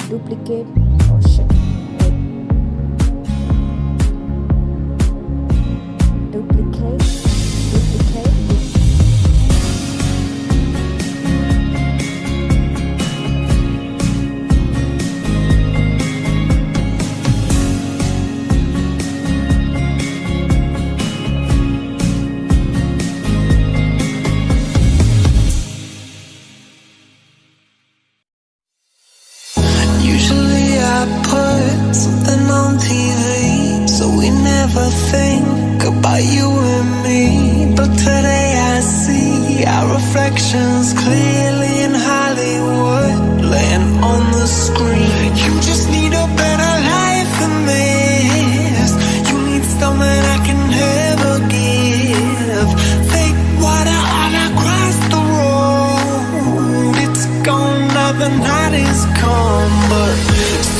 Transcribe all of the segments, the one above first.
duplicate, oh shit, wait. Duplicate. Usually I put something on TV, so we never think about you and me. But today I see our reflections clearly in Hollywood, laying on the screen. You just need a better life than this. You need something I can never give. Fake water all across the road. It's gone now, the night is come. But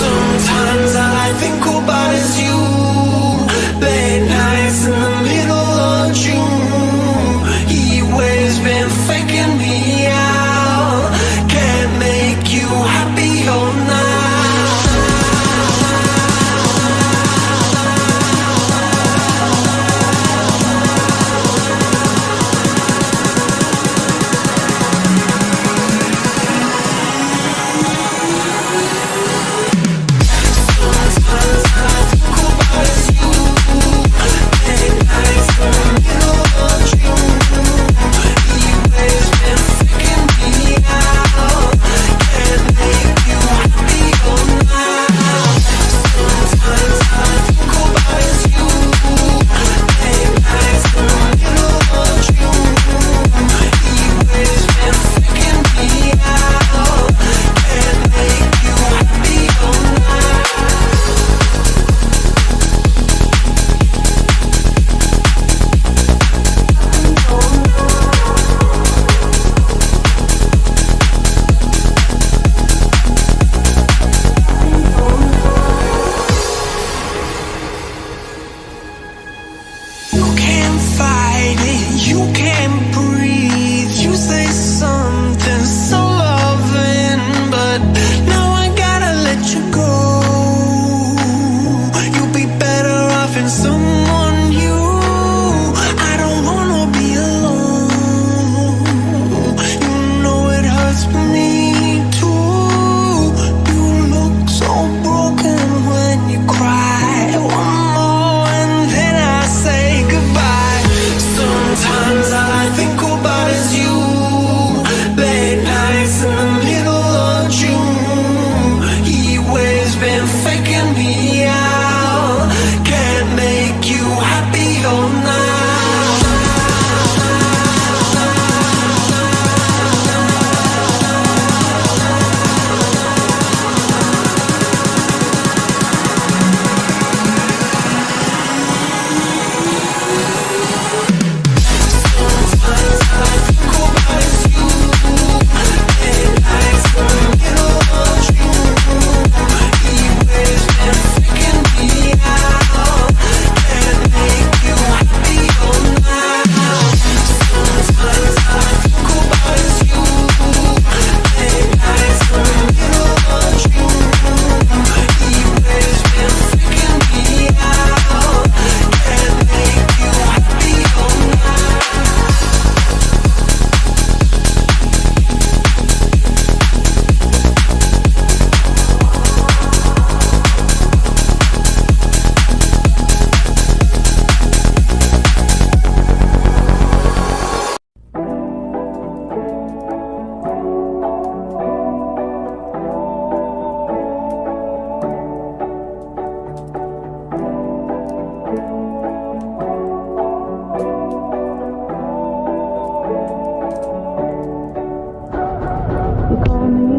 sometimes all I think about is you. Late nights in the middle of June. Heat waves been faking me out. Can't make you happy all night. Sometimes I think about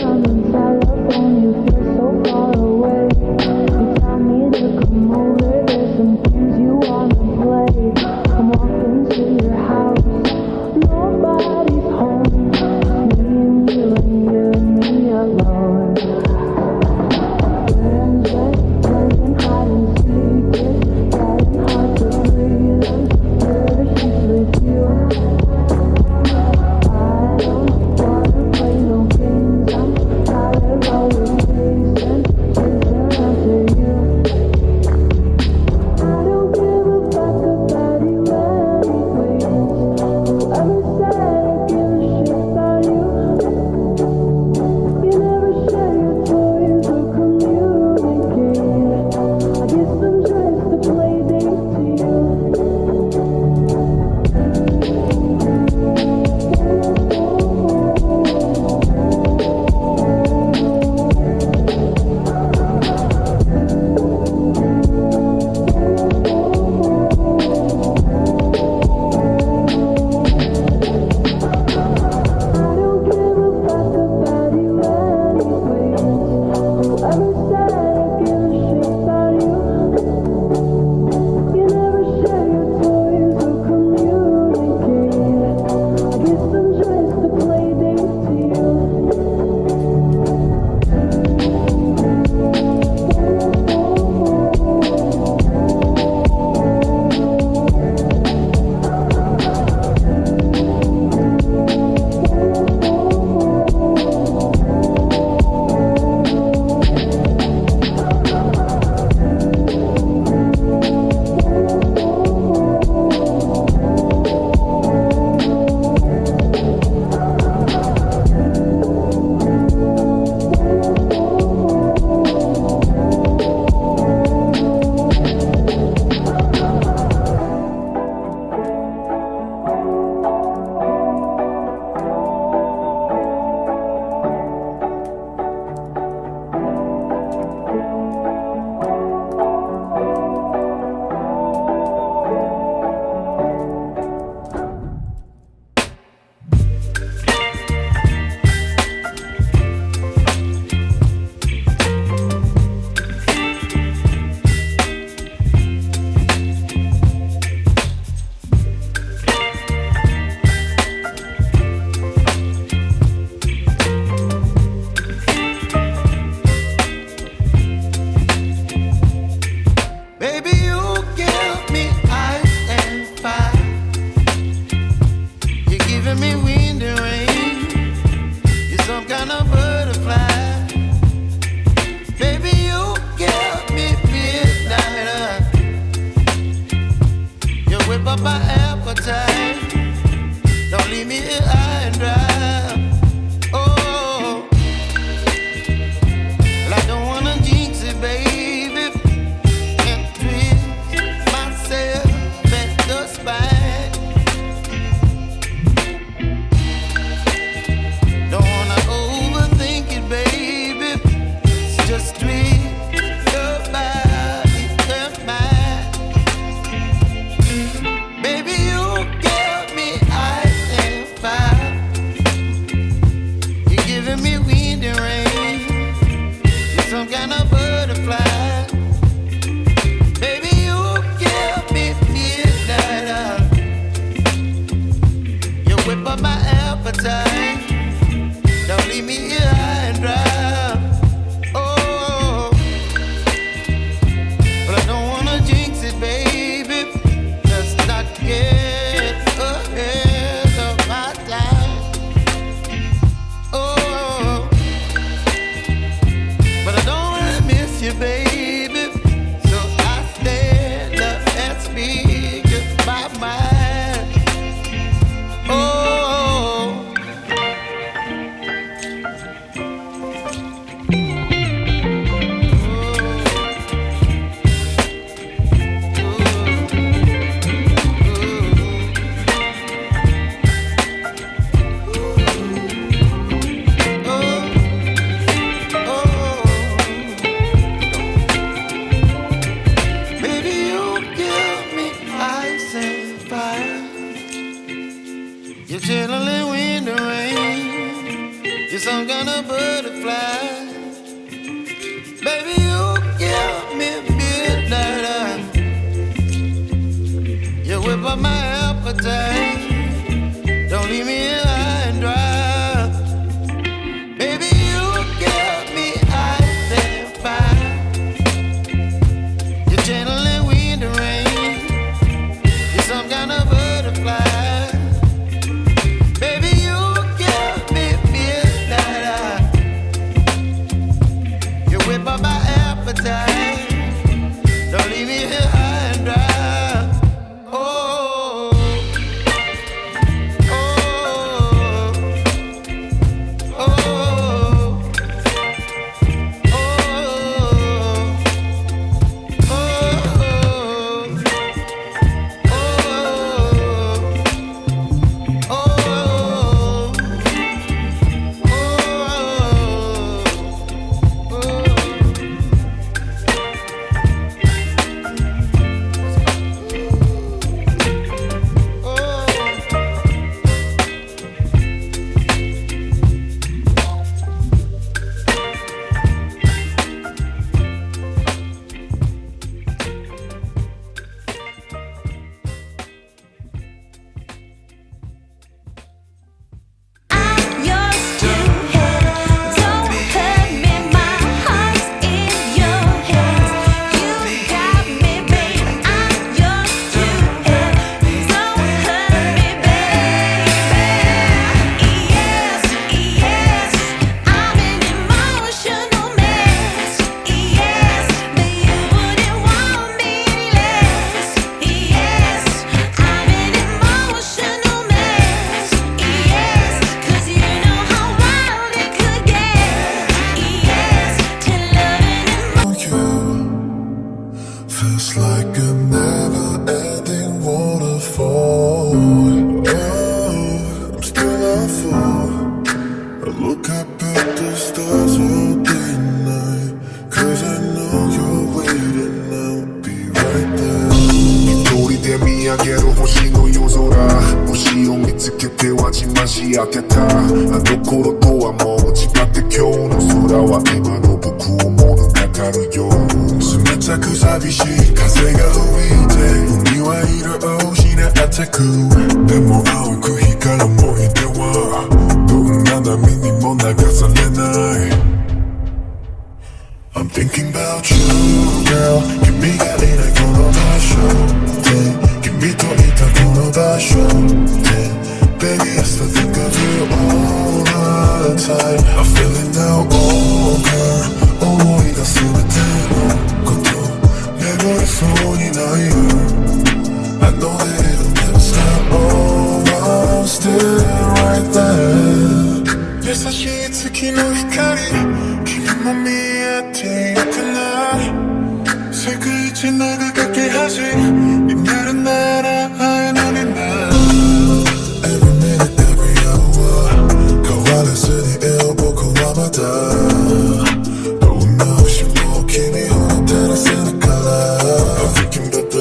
I'm on telephone, you feel so far away. You tell me to come over, there's some things you wanna play. I'm walking to your house, nobody's home. Me and you and me alone. Playing hide and seek, it's getting hard to breathe under the sheets with you. I don't wanna play no games, I'm tired of always chasing after you. I don't You're some kind of butterfly. Baby, you give me midnight. You whip up my appetite. Don't leave me here high and dry. Baby, you give me ice and fire. You're channeling wind and rain. You're some kind of butterfly. Baby, you give me midnight. You whip up my appetite. Don't leave me here high and dry. Feels like a never-ending waterfall. Oh, I'm still a fool. I look up at the stars all day and night, 'cause I know you're waiting, I'll be right there. 一人で見上げる星の夜空、星を見つけてはじまし当てた。あの頃とはもう違って今日の空は今の僕を物語るよ。冷たく寂しい風が吹いて海は色を失ってく。でも青く光る思い出はどんな波にも流されない。 I'm thinking about you, girl. 君がいないこの場所で君といたこの場所で Baby, I still think of you all the time. I feel it now, oh girl. 思い出すべてのこと眠りそうにないよ。I know that it'll never stop. Oh, I'm still right there. 優しい月の光君も見えていなくない世界一長架け橋になるなら会えのにな Every minute, every hour 変わらずにいる僕はまだどんな星も君を照らせるから I'm thinking about the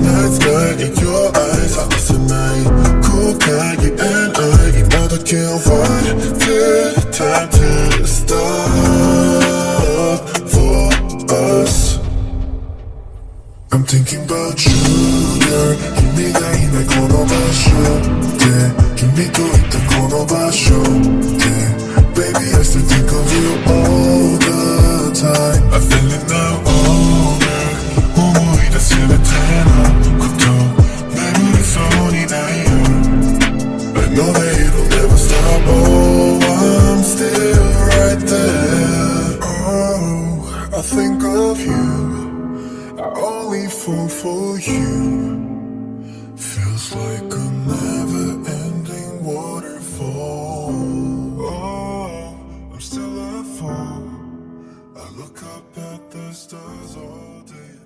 night sky in your eyes 離せない後悔 and I 今だけを find the time to stop for us I'm thinking about you, girl 君がいないこの場所で君といたこの場所で Baby, I still think of you all the time I feel it now, oh girl 思い出すべてのこと眠りそうにないよ I know that it'll never stop, oh I'm still right there Oh, I think of you I only fall for you Feels like a never-ending waterfall Oh, I'm still a fool I look up at the stars all day